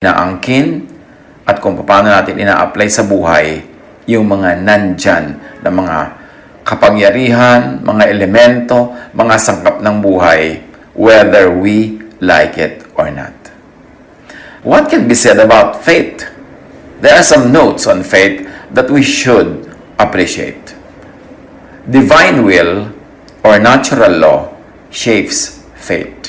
inaangkin at kung paano natin ina-apply sa buhay yung mga nandyan na mga kapangyarihan, mga elemento, mga sangkap ng buhay, whether we like it or not. What can be said about faith? There are some notes on faith that we should appreciate. Divine will or natural law shapes faith.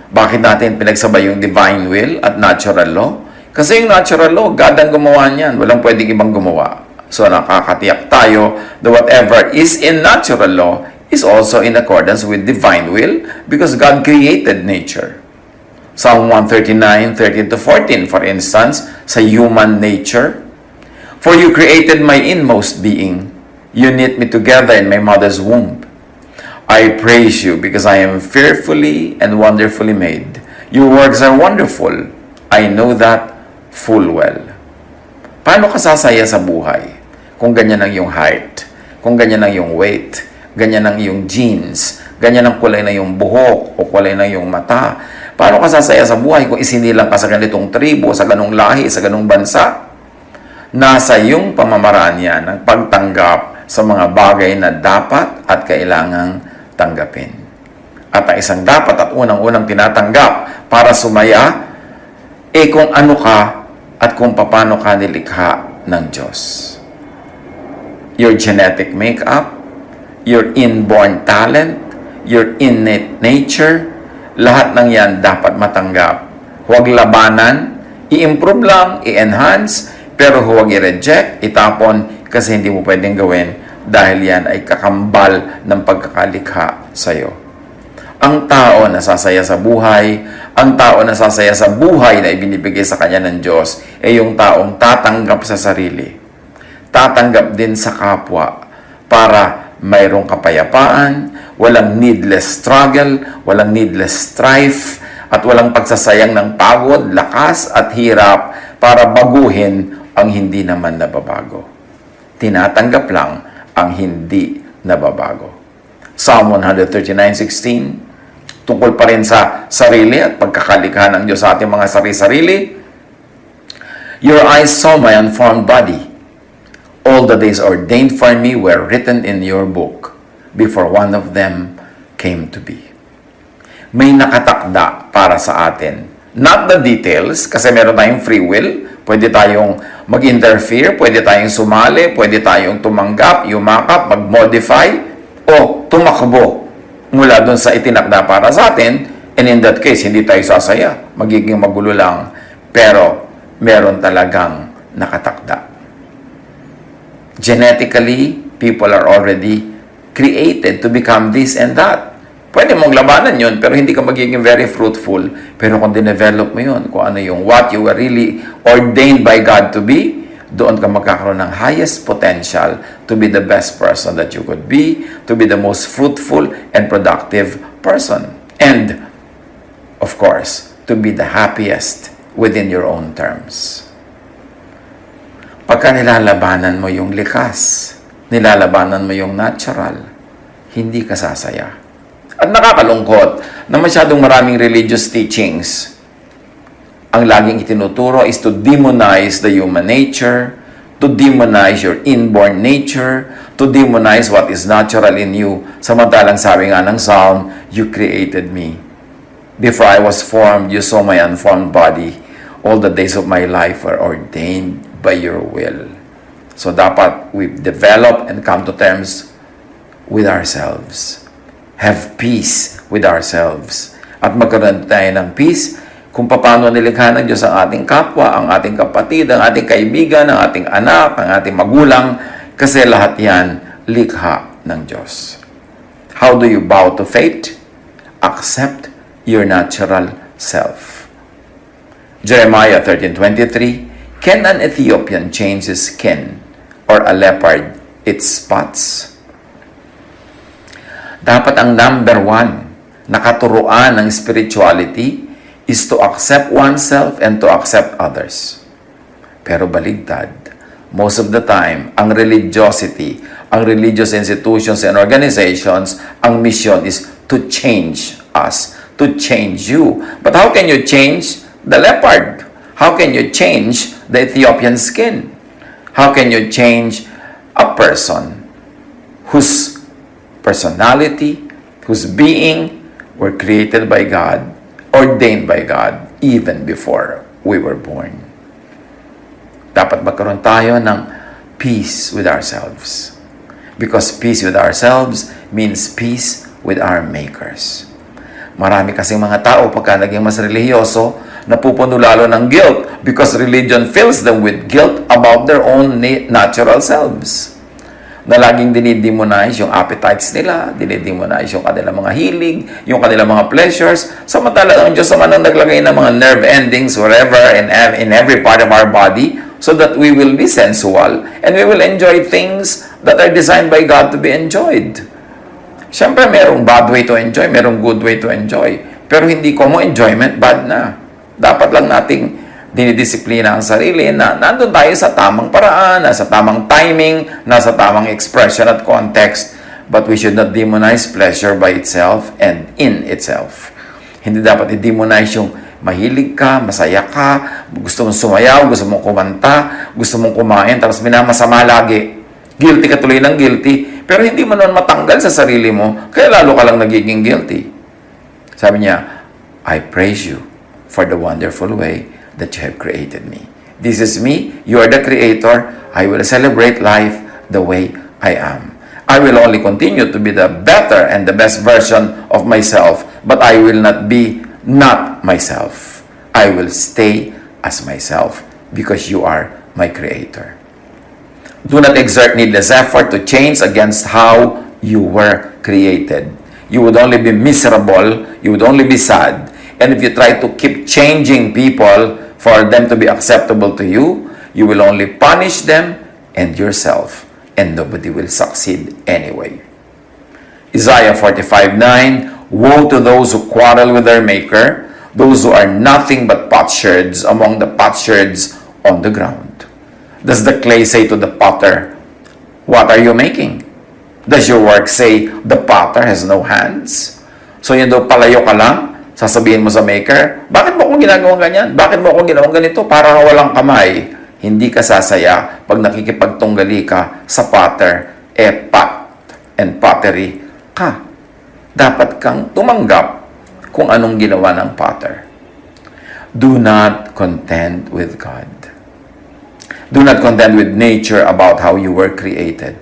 Bakit natin pinagsabay yung divine will at natural law? Kasi yung natural law, God ang gumawa niyan. Walang pwedeng ibang gumawa. So nakakatiyak tayo that whatever is in natural law is also in accordance with divine will because God created nature. Psalm 139, 13-14, for instance, sa human nature. For you created my inmost being. You knit me together in my mother's womb. I praise you because I am fearfully and wonderfully made. Your works are wonderful. I know that full well. Paano ka sasaya sa buhay kung ganyan ang iyong height, kung ganyan ang iyong weight, ganyan ang iyong genes, ganyan ang kulay na iyong buhok o kulay na iyong mata? Paano ka sasaya sa buhay kung isinilang ka sa ganitong tribo, sa ganong lahi, sa ganong bansa? Nasa iyong pamamaraan yan ang pagtanggap sa mga bagay na dapat at kailangang tanggapin. At ang isang dapat at unang-unang tinatanggap para sumaya, kung ano ka at kung paano ka nilikha ng Diyos. Your genetic makeup, your inborn talent, your innate nature, lahat ng yan dapat matanggap. Huwag labanan, i-improve lang, i-enhance, pero huwag i-reject, itapon, kasi hindi mo pwedeng gawin dahil yan ay kakambal ng pagkakalikha sa iyo. Ang tao na sasaya sa buhay, ang tao na sasaya sa buhay na ibinibigay sa kanya ng Diyos, ay yung taong tatanggap sa sarili. Tatanggap din sa kapwa para mayroong kapayapaan, walang needless struggle, walang needless strife, at walang pagsasayang ng pagod, lakas at hirap para baguhin ang hindi naman nababago. Tinatanggap lang ang hindi nababago. Psalm 139:16, tungkol pa rin sa sarili at pagkakalikha ng Diyos sa ating mga sarili-sarili. Your eyes saw my unformed body. All the days ordained for me were written in your book before one of them came to be. May nakatakda para sa atin. Not the details, kasi meron tayong free will. Pwede tayong mag-interfere, pwede tayong sumali, pwede tayong tumanggap, yumakap, mag-modify, o tumakbo mula dun sa itinakda para sa atin. And in that case, hindi tayo sasaya. Magiging magulo lang. Pero, meron talagang nakatakda. Genetically, people are already created to become this and that. Pwede mong labanan yun, pero hindi ka magiging very fruitful. Pero kung dinevelop mo yun, kung ano yung what you were really ordained by God to be, doon ka magkakaroon ng highest potential to be the best person that you could be, to be the most fruitful and productive person. And, of course, to be the happiest within your own terms. Pagka nilalabanan mo yung likas, nilalabanan mo yung natural, hindi ka sasaya. At nakakalungkot na masyadong maraming religious teachings ang laging itinuturo is to demonize the human nature, to demonize your inborn nature, to demonize what is natural in you. Samantalang sabi nga ng Psalm, you created me. Before I was formed, you saw my unformed body. All the days of my life were ordained by your will. So dapat we develop and come to terms with ourselves. Have peace with ourselves. At magkaroon tayo ng peace kung paano nilikha ng Diyos ang ating kapwa, ang ating kapatid, ang ating kaibigan, ang ating anak, ang ating magulang, kasi lahat yan likha ng Diyos. How do you bow to faith? Accept your natural self. Jeremiah 13:23, can an Ethiopian change his skin or a leopard its spots? Dapat ang number one na katuruan ng spirituality is to accept oneself and to accept others. Pero baligtad, most of the time, ang religiosity, ang religious institutions and organizations, ang mission is to change us, to change you. But how can you change the leopard? How can you change the Ethiopian skin? How can you change a person whose personality, whose being were created by God, ordained by God, even before we were born? Dapat magkaroon tayo ng peace with ourselves. Because peace with ourselves means peace with our makers. Marami kasing mga tao pagka naging mas religyoso, napupuno lalo ng guilt because religion fills them with guilt about their own natural selves. Na laging dinidemonize yung appetites nila, dinidemonize yung kanilang mga hilig, yung kanilang mga pleasures. Samantala ang Diyos naman ang naglagay ng mga nerve endings wherever in every part of our body so that we will be sensual and we will enjoy things that are designed by God to be enjoyed. Siyempre, merong bad way to enjoy, merong good way to enjoy. Pero hindi ko mo enjoyment, bad na. Dapat lang nating dinidisiplina ang sarili na nandun tayo sa tamang paraan, nasa tamang timing, nasa tamang expression at context. But we should not demonize pleasure by itself and in itself. Hindi dapat i-demonize yung mahilig ka, masaya ka, gusto mong sumayaw, gusto mong kumanta, gusto mong kumain, tapos minamasama lagi. Guilty ka tuloy ng guilty, pero hindi mo naman matanggal sa sarili mo, kaya lalo ka lang nagiging guilty. Sabi niya, I praise you for the wonderful way that you have created me. This is me, you are the creator, I will celebrate life the way I am. I will only continue to be the better and the best version of myself, but I will not be not myself. I will stay as myself because you are my creator. Do not exert needless effort to change against how you were created. You would only be miserable, you would only be sad. And if you try to keep changing people for them to be acceptable to you, you will only punish them and yourself, and nobody will succeed anyway. Isaiah 45:9, woe to those who quarrel with their maker, those who are nothing but potsherds among the potsherds on the ground. Does the clay say to the potter, what are you making? Does your work say, the potter has no hands? So yun daw, palayo ka lang, sasabihin mo sa maker, bakit mo akong ginagawang ganyan? Bakit mo akong ginawang ganito? Para walang kamay. Hindi ka sasaya pag nakikipagtunggali ka sa potter, pot and pottery ka. Dapat kang tumanggap kung anong ginawa ng potter. Do not contend with God. Do not contend with nature about how you were created.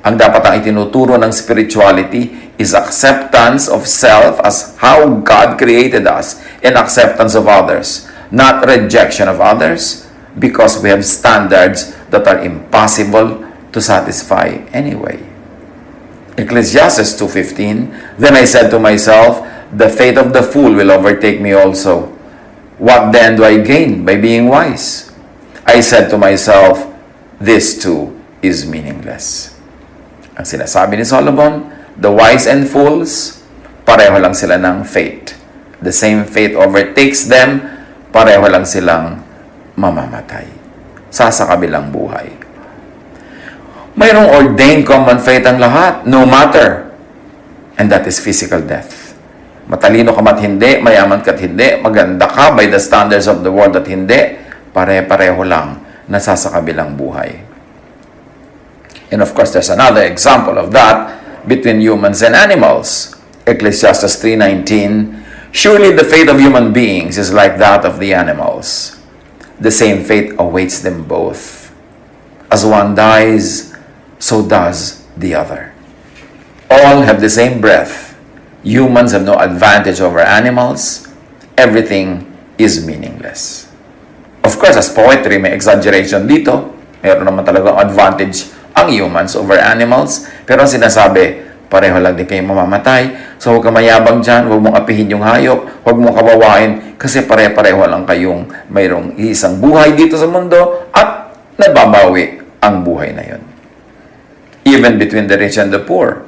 Ang dapat ang itinuturo ng spirituality is acceptance of self as how God created us and acceptance of others, not rejection of others because we have standards that are impossible to satisfy anyway. Ecclesiastes 2:15, then I said to myself, the fate of the fool will overtake me also. What then do I gain by being wise? I said to myself, this too is meaningless. Ang sinasabi ni Solomon, the wise and fools, pareho lang sila ng fate. The same fate overtakes them, pareho lang silang mamamatay. Sa kabilang buhay. Mayroong ordained common fate ang lahat, no matter. And that is physical death. Matalino ka mat hindi, mayaman ka't hindi, maganda ka by the standards of the world at hindi, pare-pareho lang nasasakabilang buhay. And of course, there's another example of that between humans and animals. Ecclesiastes 3:19, surely the fate of human beings is like that of the animals. The same fate awaits them both. As one dies, so does the other. All have the same breath. Humans have no advantage over animals. Everything is meaningless. Of course, as poetry, may exaggeration dito. Mayroon naman talagang advantage ang humans over animals. Pero ang sinasabi, pareho lang din kayo mamamatay. So huwag ka mayabang dyan, huwag mong apihin yung hayop, huwag mong kawawain, kasi pare-pareho lang kayong mayroong isang buhay dito sa mundo at nababawi ang buhay na yun. Even between the rich and the poor.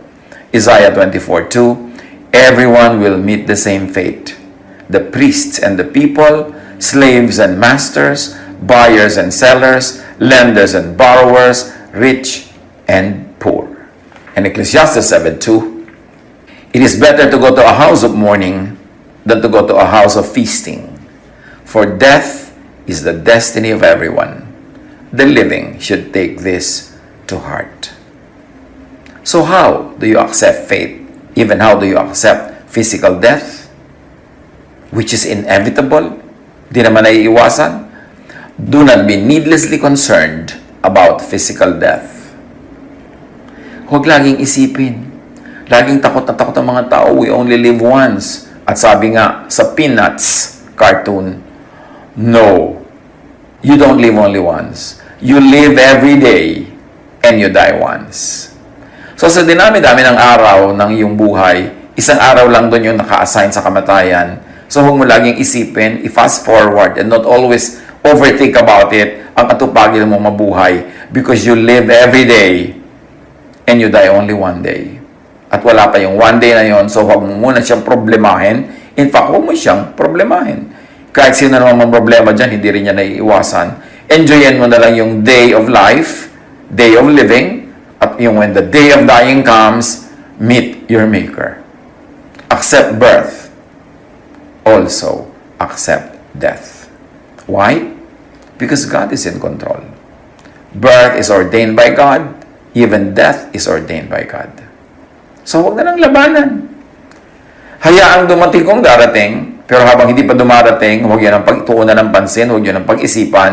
Isaiah 24:2, everyone will meet the same fate. The priests and the people, slaves and masters, buyers and sellers, lenders and borrowers, rich and poor. And Ecclesiastes 7:2, it is better to go to a house of mourning than to go to a house of feasting. For death is the destiny of everyone. The living should take this to heart. So how do you accept fate? Even how do you accept physical death? Which is inevitable. Di naman naiiwasan. Do not be needlessly concerned about physical death. Huwag laging isipin. Laging takot na takot ang mga tao. We only live once. At sabi nga sa Peanuts cartoon, no, you don't live only once. You live every day and you die once. So sa dinami-dami ng araw ng iyong buhay, isang araw lang doon yung naka-assign sa kamatayan. So huwag mo laging isipin, i-fast forward and not always overthink about it, ang atupagin mo mabuhay because you live every day and you die only one day. At wala pa yung one day na yon, so huwag mo muna siyang problemahin. In fact, huwag mo siyang problemahin. Kahit sino naman mang problema dyan, hindi rin niya naiiwasan. Enjoyin mo na lang yung day of life, day of living, at yung when the day of dying comes, meet your Maker. Accept birth. Also, accept death. Why? Because God is in control. Birth is ordained by God. Even death is ordained by God. So, huwag na lang labanan. Hayaang dumating kung darating, pero habang hindi pa dumarating, huwag yan ang pagtuunan ng pansin, huwag yan ang pag-isipan,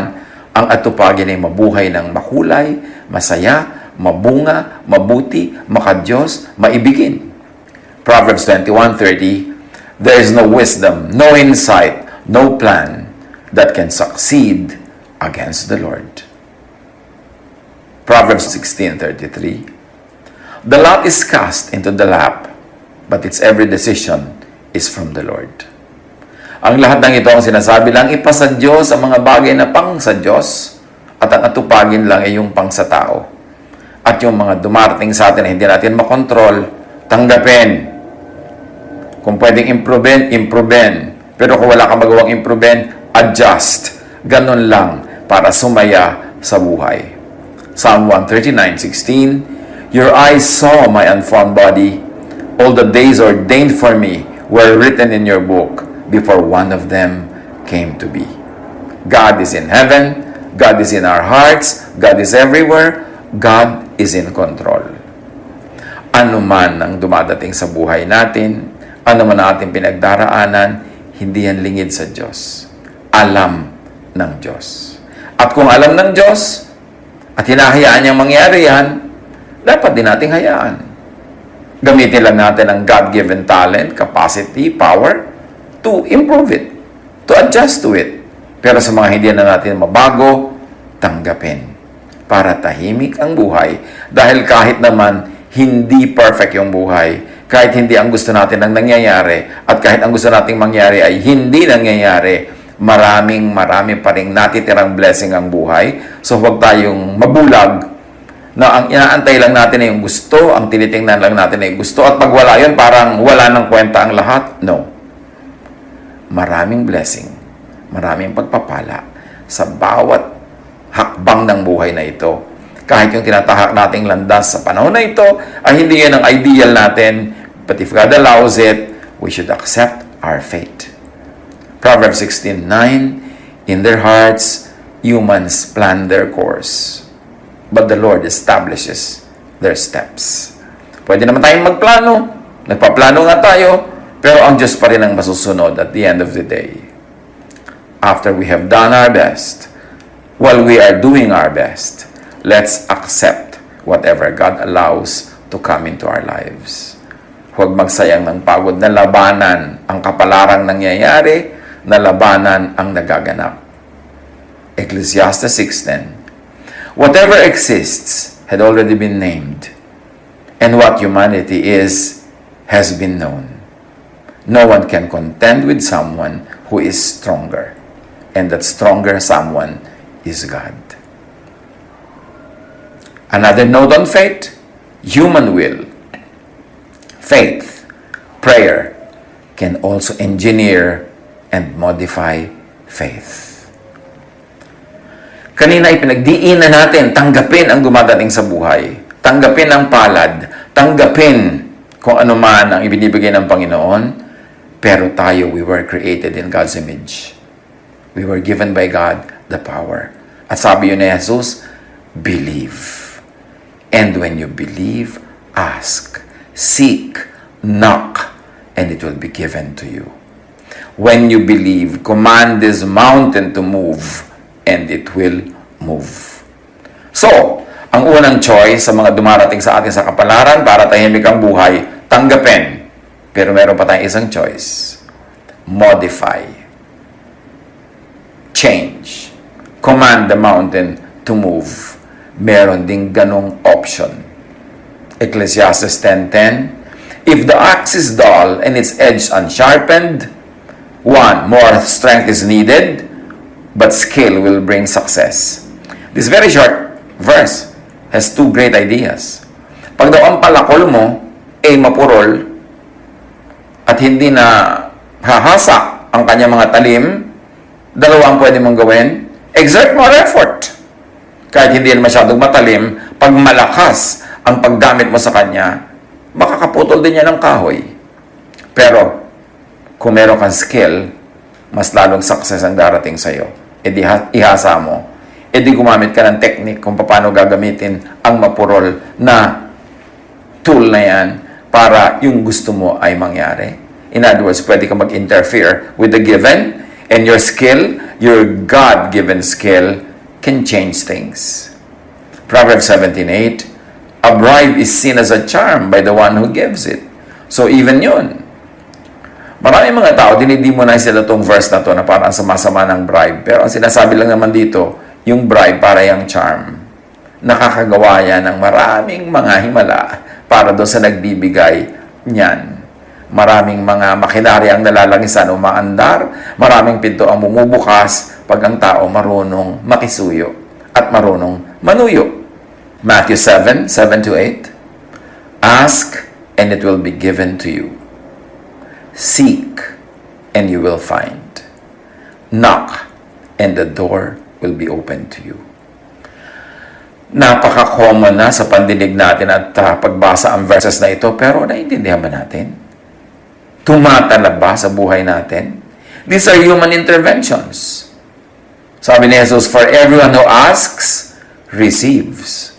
ang atupagin ay mabuhay ng makulay, masaya, mabunga, mabuti, makadiyos, maibigin. Proverbs 21:30, there is no wisdom, no insight, no plan that can succeed against the Lord. Proverbs 16:33, the lot is cast into the lap, but its every decision is from the Lord. Ang lahat ng ito ang sinasabi lang, ipasa Diyos ang mga bagay na pang sa Diyos at ang atupagin lang ay yung pang sa tao. At yung mga dumarating sa atin na hindi natin makontrol, tanggapin. Kung pwedeng improvein. Pero kung wala kang magawang improvein, adjust. Ganun lang para sumaya sa buhay. Psalm 139:16, your eyes saw my unformed body. All the days ordained for me were written in your book before one of them came to be. God is in heaven. God is in our hearts. God is everywhere. God is in control. Ano man ang dumadating sa buhay natin, ano man ang ating pinagdaraanan, hindi yan lingid sa Diyos. Alam ng Diyos. At kung alam ng Diyos, at hinahayaan niyang mangyari yan, dapat din nating hayaan. Gamitin lang natin ang God-given talent, capacity, power to improve it, to adjust to it. Pero sa mga hindi na natin mabago, tanggapin para tahimik ang buhay. Dahil kahit naman hindi perfect yung buhay, kahit hindi ang gusto natin ang nangyayari, at kahit ang gusto nating mangyari ay hindi nangyayari, marami pa rin natitirang blessing ang buhay. So huwag tayong mabulag na ang inaantay lang natin ay yung gusto, ang tinitingnan lang natin ay gusto, at pag wala yun, parang wala ng kwenta ang lahat. No. Maraming blessing, maraming pagpapala sa bawat hakbang ng buhay na ito. Kahit yung tinatahak nating landas sa panahon na ito, ay hindi yan ang ideal natin, but if God allows it, we should accept our fate. Proverbs 16:9, in their hearts, humans plan their course, but the Lord establishes their steps. Pwede naman tayong magplano. Nagpaplano nga tayo, pero ang Diyos pa rin ang masusunod at the end of the day. After we have done our best, while we are doing our best, let's accept whatever God allows to come into our lives. Huwag magsayang ng pagod na labanan ang kapalarang nangyayari, na labanan ang nagaganap. Ecclesiastes 6:10, whatever exists had already been named, and what humanity is has been known. No one can contend with someone who is stronger, and that stronger someone is God. Another note on faith, human will, faith, prayer can also engineer and modify faith. Kanina ipinagdiinan natin, tanggapin ang dumadating sa buhay. Tanggapin ang palad. Tanggapin kung ano man ang ibinibigay ng Panginoon. Pero tayo, we were created in God's image. We were given by God the power. At sabi yun ni Jesus, believe. And when you believe, ask, seek, knock, and it will be given to you. When you believe, command this mountain to move, and it will move. So, ang unang choice sa mga dumarating sa atin sa kapalaran para tahimik ang buhay, tanggapin. Pero meron pa tayong isang choice. Modify. Change. Command the mountain to move. Meron ding ganong option. Ecclesiastes 10:10. If the axe is dull and its edge unsharpened, more strength is needed, but skill will bring success. This very short verse has two great ideas. Pag daw ang palakol mo ay mapurol at hindi na hahasak ang kanyang mga talim, dalawa ang pwede mong gawin. Exert more effort. Kahit hindi na masyadong matalim, pag malakas ang paggamit mo sa kanya, makakaputol din niya ng kahoy. Pero, kung meron kang skill, mas lalong success ang darating sa'yo. E di ihasa mo. E di gumamit ka ng technique kung paano gagamitin ang mapurol na tool na yan para yung gusto mo ay mangyari. In other words, pwede ka mag-interfere with the given, and your skill, your God-given skill, can change things. Proverbs 17:8, a bribe is seen as a charm by the one who gives it. So even yun. Maraming mga tao, dinidemonize sila itong verse na to na parang sama-sama ng bribe. Pero ang sinasabi lang naman dito, yung bribe para yung charm. Nakakagawa yan ng maraming mga himala para doon sa nagbibigay niyan. Maraming mga makinarya ang nalalangisan o maandar, maraming pinto ang bumubukas pag ang tao marunong makisuyo at marunong manuyo. Matthew 7:7-8, ask and it will be given to you. Seek and you will find. Knock and the door will be open to you. Napaka-common na sa pandinig natin at pagbasa ang verses na ito, pero naiintindihan ba natin? Tumatalab ba sa buhay natin? These are human interventions. Sabi ni Jesus, for everyone who asks, receives.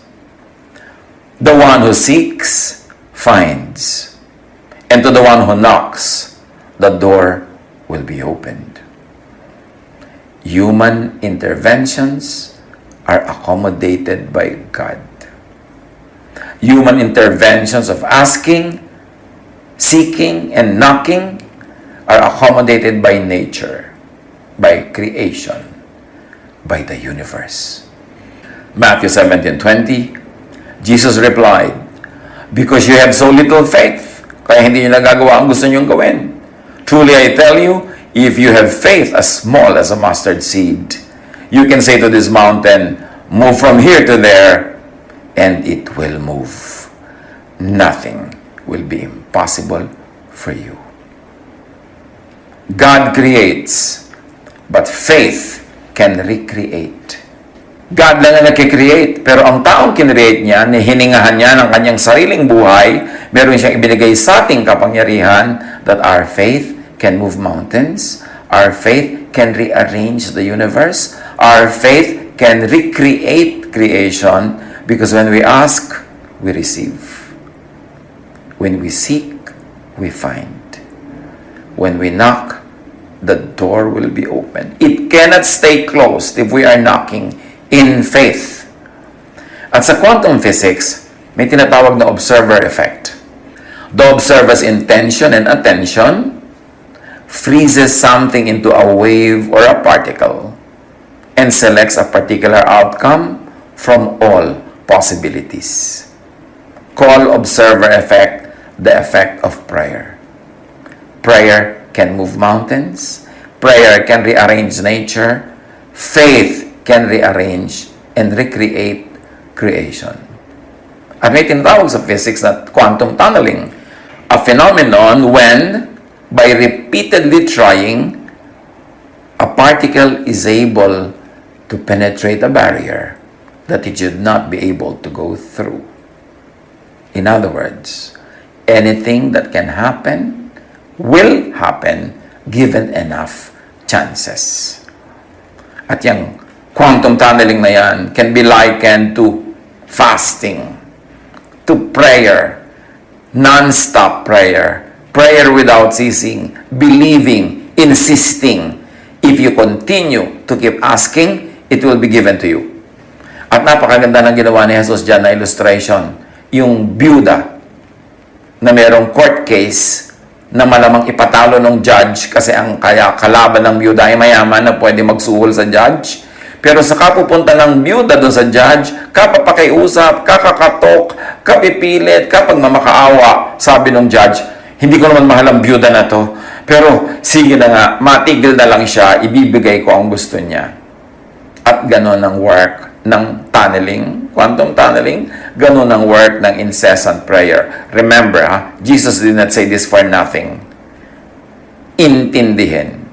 The one who seeks, finds. And to the one who knocks, the door will be opened. Human interventions are accommodated by God. Human interventions of asking, seeking, and knocking are accommodated by nature, by creation, by the universe. Matthew 17:20, Jesus replied, because you have so little faith, kaya hindi nyo nagagawa ang gusto nyong gawin. Truly I tell you, if you have faith as small as a mustard seed, you can say to this mountain, move from here to there, and it will move. Nothing will be impossible for you. God creates, but faith can recreate. God lang ang nag-create, pero ang taong kinreate niya, hiningahan niya ng kanyang sariling buhay, meron siyang ibinigay sa ating kapangyarihan that our faith can move mountains, our faith can rearrange the universe, our faith can recreate creation, because when we ask, we receive. When we seek, we find. When we knock, the door will be open. It cannot stay closed if we are knocking in faith. At sa quantum physics, may tinatawag na observer effect. The observer's intention and attention freezes something into a wave or a particle and selects a particular outcome from all possibilities. Call observer effect the effect of prayer. Prayer can move mountains. Prayer can rearrange nature. Faith can rearrange and recreate creation. At may tinatawag sa physics na quantum tunneling, a phenomenon when, by repeatedly trying, a particle is able to penetrate a barrier that it should not be able to go through. In other words, anything that can happen will happen given enough chances. At yung quantum tunneling na yan can be likened to fasting, to prayer, non-stop prayer, prayer without ceasing, believing, insisting. If you continue to keep asking, it will be given to you. At napakaganda ng ginawa ni Jesus dyan na illustration. Yung byuda na merong court case na malamang ipatalo ng judge kasi ang kaya kalaban ng byuda ay mayaman na pwede magsuhol sa judge. Pero sa kapupunta ng byuda doon sa judge, kapapakiusap, kakakatok, kapipilit, kapag mamakaawa, sabi ng judge, hindi ko naman mahal ang byuda na to. Pero sige na nga, matigil na lang siya, ibibigay ko ang gusto niya. At gano'n ang work ng tunneling, quantum tunneling, gano'n ang work ng incessant prayer. Remember, Jesus did not say this for nothing. Intindihin.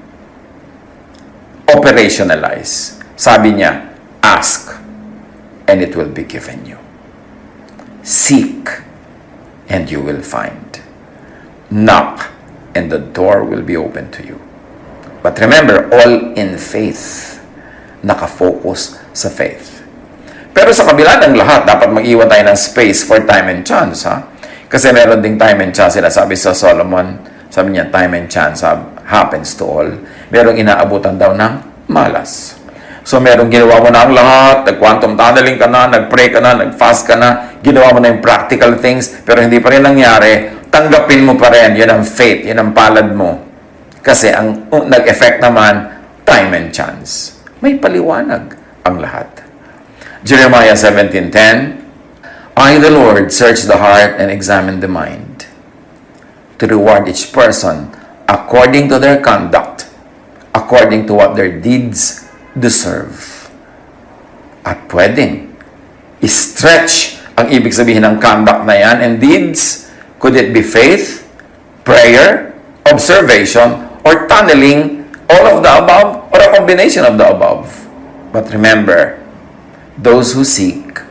Operationalize. Sabi niya, ask, and it will be given you. Seek, and you will find. Knock, and the door will be open to you. But remember, all in faith. Nakafocus sa faith. Pero sa kabila ng lahat, dapat mag-iwan tayo ng space for time and chance, Kasi meron ding time and chance, sabi sa Solomon, sabi niya, time and chance happens to all. Merong inaabutan daw ng malas. So merong ginawa mo na ang lahat, nag-quantum tunneling ka na, nag-pray ka na, nag-fast ka na, ginawa mo na yung practical things, pero hindi pa rin nangyari, tanggapin mo pa rin, yun ang faith, yun ang palad mo. Kasi ang nag-effect naman, time and chance. May paliwanag ang lahat. Jeremiah 17:10, I, the Lord, search the heart and examine the mind, to reward each person according to their conduct, according to what their deeds deserve. At pwedeng i-stretch ang ibig sabihin ng conduct na yan and deeds. Could it be faith, prayer, observation, or tunneling, all of the above, or a combination of the above? But remember, those who seek,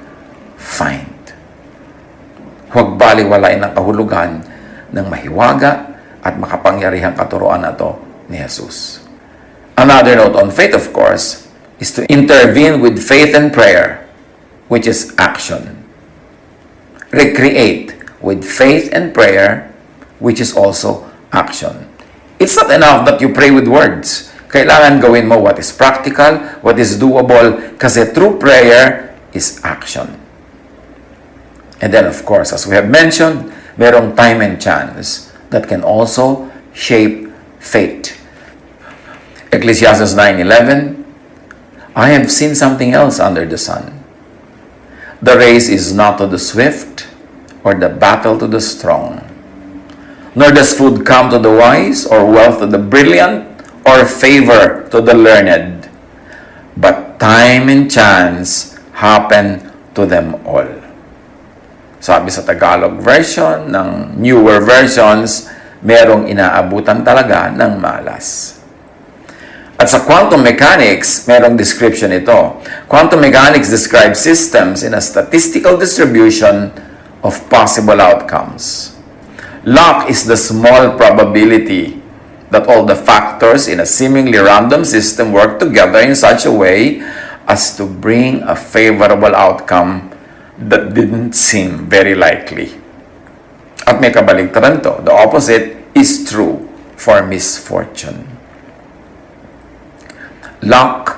find. Huwag baliwalain ang kahulugan ng mahiwaga at makapangyarihang katuruan na to ni Jesus. Another note on faith, of course, is to intervene with faith and prayer, which is action. Recreate with faith and prayer, which is also action. It's not enough that you pray with words. Kailangan gawin mo what is practical, what is doable, kasi true prayer is action. And then, of course, as we have mentioned, merong time and chance that can also shape fate. Ecclesiastes 9:11, I have seen something else under the sun. The race is not to the swift, or the battle to the strong. Nor does food come to the wise, or wealth to the brilliant, or favor to the learned. But time and chance happen to them all. Sabi sa Tagalog version, ng newer versions, merong inaabutan talaga ng malas. At sa quantum mechanics, merong description ito. Quantum mechanics describes systems in a statistical distribution of possible outcomes. Luck is the small probability that all the factors in a seemingly random system work together in such a way as to bring a favorable outcome that didn't seem very likely. At may kabaligtaran to. The opposite is true for misfortune. Luck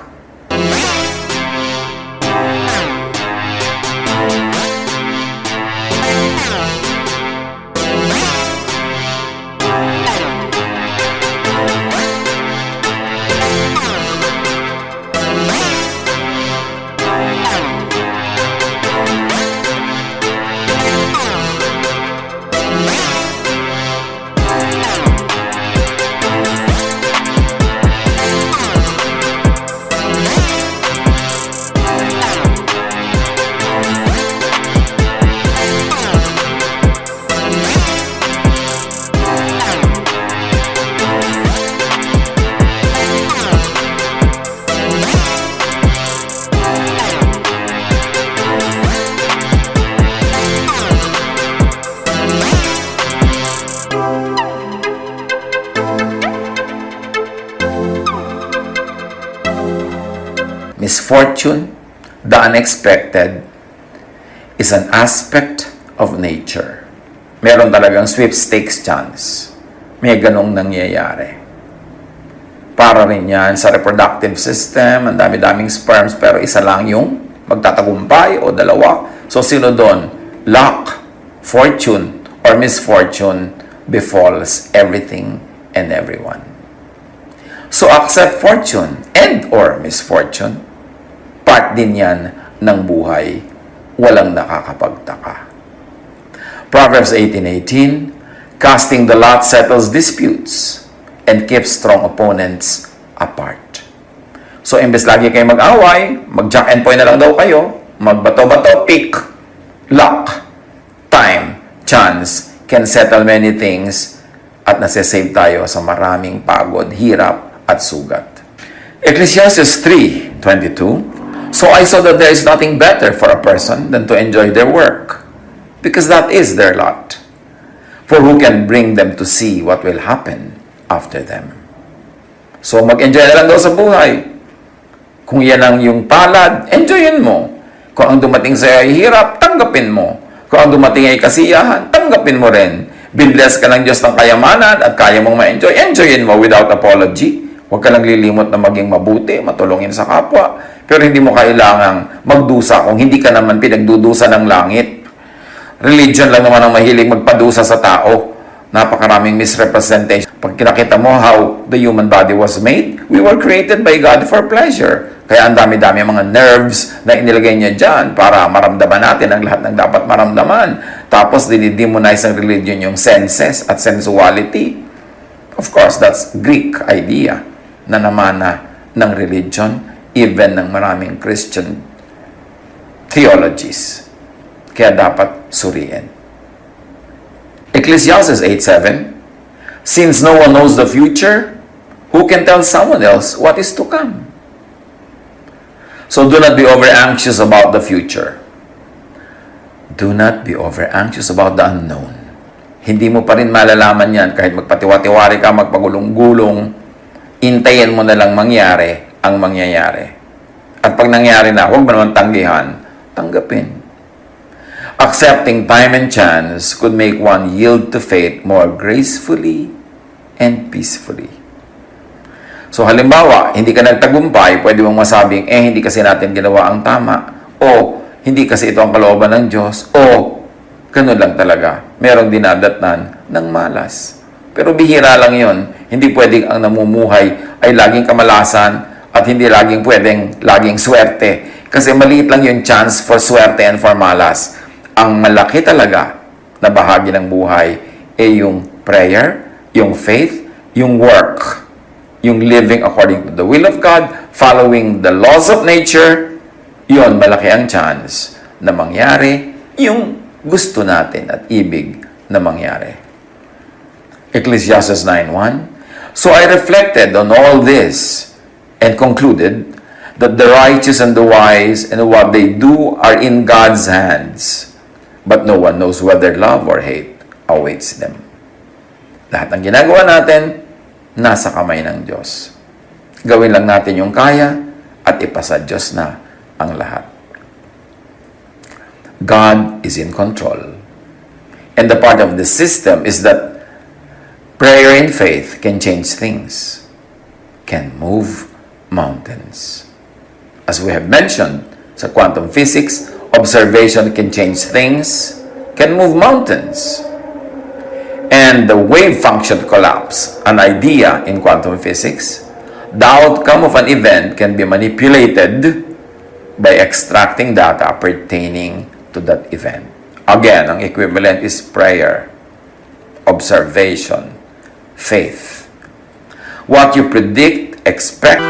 misfortune, the unexpected, is an aspect of nature. Meron talagang sweepstakes chance. May ganong nangyayari. Para rin yan sa reproductive system, ang dami-daming sperms, pero isa lang yung magtatagumpay o dalawa. So, sino doon? Luck, fortune, or misfortune befalls everything and everyone. So, accept fortune and or misfortune. Part din yan ng buhay. Walang nakakapagtaka. Proverbs 18:18, casting the lot settles disputes and keeps strong opponents apart. So, imbes lagi kayo mag-away, mag-jack and point na lang daw kayo, magbato-bato, pick, luck, time, chance, can settle many things at nasasave tayo sa maraming pagod, hirap, at sugat. Ecclesiastes 3:22, so I saw that there is nothing better for a person than to enjoy their work, because that is their lot. For who can bring them to see what will happen after them? So mag-enjoy na lang daw sa buhay. Kung yan ang yung palad, enjoyin mo. Kung ang dumating sa'yo ay hirap, tanggapin mo. Kung ang dumating ay kasiyahan, tanggapin mo rin. Binbless ka ng Diyos ng kayamanan at kaya mong ma-enjoy, enjoyin mo without apology. Huwag ka lang lilimot na maging mabuti, matulungin sa kapwa. Pero hindi mo kailangang magdusa kung hindi ka naman pinagdudusa ng langit. Religion lang naman ang mahilig magpadusa sa tao. Napakaraming misrepresentation. Pag kinakita mo how the human body was made, we were created by God for pleasure. Kaya ang dami-dami mga nerves na inilagay niya dyan para maramdaman natin ang lahat ng dapat maramdaman. Tapos dinidemonize ng religion yung senses at sensuality. Of course, that's Greek idea na namana ng religion, even ng maraming Christian theologies. Kaya dapat suriin. Ecclesiastes 8:7, since no one knows the future, who can tell someone else what is to come? So do not be over-anxious about the future. Do not be over-anxious about the unknown. Hindi mo pa rin malalaman yan kahit magpatiwa-tiwari ka, magpagulong-gulong, intayin mo na lang mangyari ang mangyayari. At pag nangyari na, huwag mo naman tanggihan, tanggapin. Accepting time and chance could make one yield to fate more gracefully and peacefully. So halimbawa, hindi ka nagtagumpay, pwede mong masabing, hindi kasi natin ginawa ang tama, o hindi kasi ito ang kalooban ng Diyos, o ganun lang talaga. Merong dinadatnan ng malas. Pero bihira lang yon. Hindi pwedeng ang namumuhay ay laging kamalasan at hindi laging pwedeng laging swerte. Kasi maliit lang yung chance for swerte and for malas. Ang malaki talaga na bahagi ng buhay ay yung prayer, yung faith, yung work, yung living according to the will of God, following the laws of nature. Yon, malaki ang chance na mangyari yung gusto natin at ibig na mangyari. Ecclesiastes 9:1, so I reflected on all this and concluded that the righteous and the wise and what they do are in God's hands, but no one knows whether love or hate awaits them. Lahat ng ginagawa natin, nasa kamay ng Diyos. Gawin lang natin yung kaya at ipasa Diyos na ang lahat. God is in control. And the part of the system is that prayer and faith can change things, can move mountains. As we have mentioned, sa quantum physics, observation can change things, can move mountains. And the wave function collapse, an idea in quantum physics, the outcome of an event can be manipulated by extracting data pertaining to that event. Again, ang equivalent is prayer, observation, faith. What you predict, expect,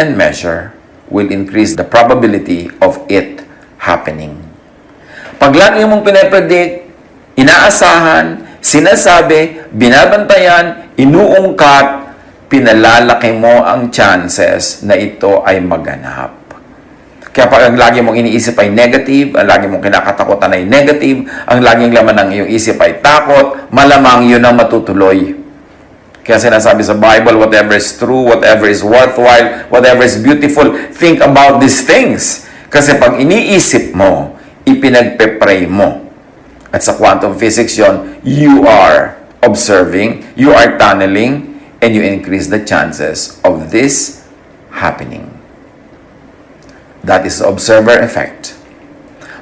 and measure will increase the probability of it happening. Pag lagi mong pinapredict, inaasahan, sinasabi, binabantayan, inuungkat, pinalalaki mo ang chances na ito ay maganap. Kaya pag ang lagi mong iniisip ay negative, ang lagi mong kinakatakutan ay negative, ang laging laman ng iyong isip ay takot, malamang yun ang matutuloy. Kaya sinasabi sa Bible, whatever is true, whatever is worthwhile, whatever is beautiful, think about these things. Kasi pag iniisip mo, ipinagpe-pray mo. At sa quantum physics yon, you are observing, you are tunneling, and you increase the chances of this happening. That is the observer effect.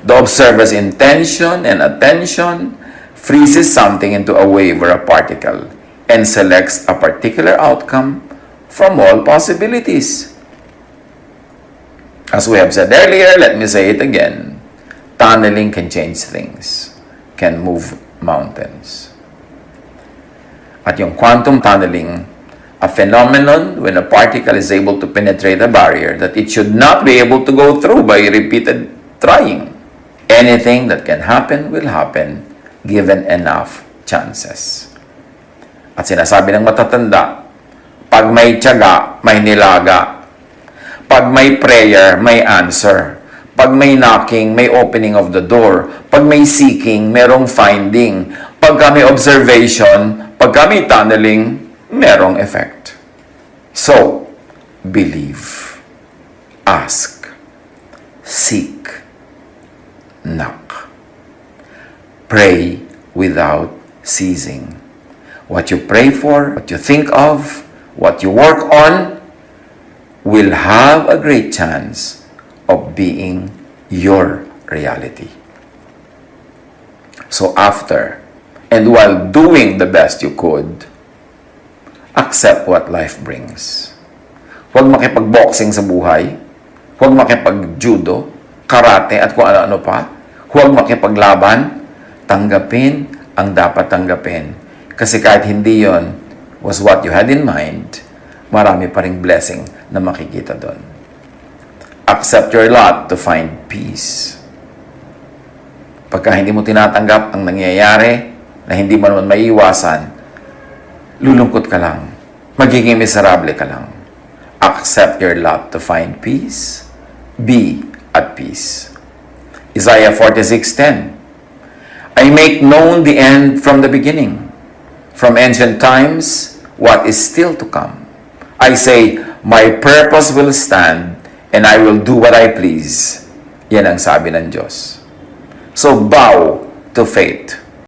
The observer's intention and attention freezes something into a wave or a particle and selects a particular outcome from all possibilities. As we have said earlier, let me say it again. Tunneling can change things, can move mountains. At yung quantum tunneling, a phenomenon when a particle is able to penetrate a barrier that it should not be able to go through by repeated trying. Anything that can happen will happen given enough chances. At sinasabi ng matatanda, pag may tiyaga, may nilaga. Pag may prayer, may answer. Pag may knocking, may opening of the door. Pag may seeking, merong finding. Pag may observation, pag may tunneling, merong effect. So, believe, ask, seek, knock. Pray without ceasing. What you pray for, what you think of, what you work on, will have a great chance of being your reality. So after, and while doing the best you could, accept what life brings. Huwag makipag-boxing sa buhay. Huwag makipag-judo, karate, at kung ano-ano pa. Huwag makipaglaban. Tanggapin ang dapat tanggapin. Kasi kahit hindi yon was what you had in mind, marami pa ring blessing na makikita doon. Accept your lot to find peace. Pagka hindi mo tinatanggap ang nangyayari na hindi mo naman maiiwasan, lulungkot ka lang. Magiging miserable ka lang. Accept your lot to find peace. Be at peace. Isaiah 46:10. I make known the end from the beginning. From ancient times, what is still to come. I say, my purpose will stand, and I will do what I please. Yan ang sabi ng Diyos. So bow to faith.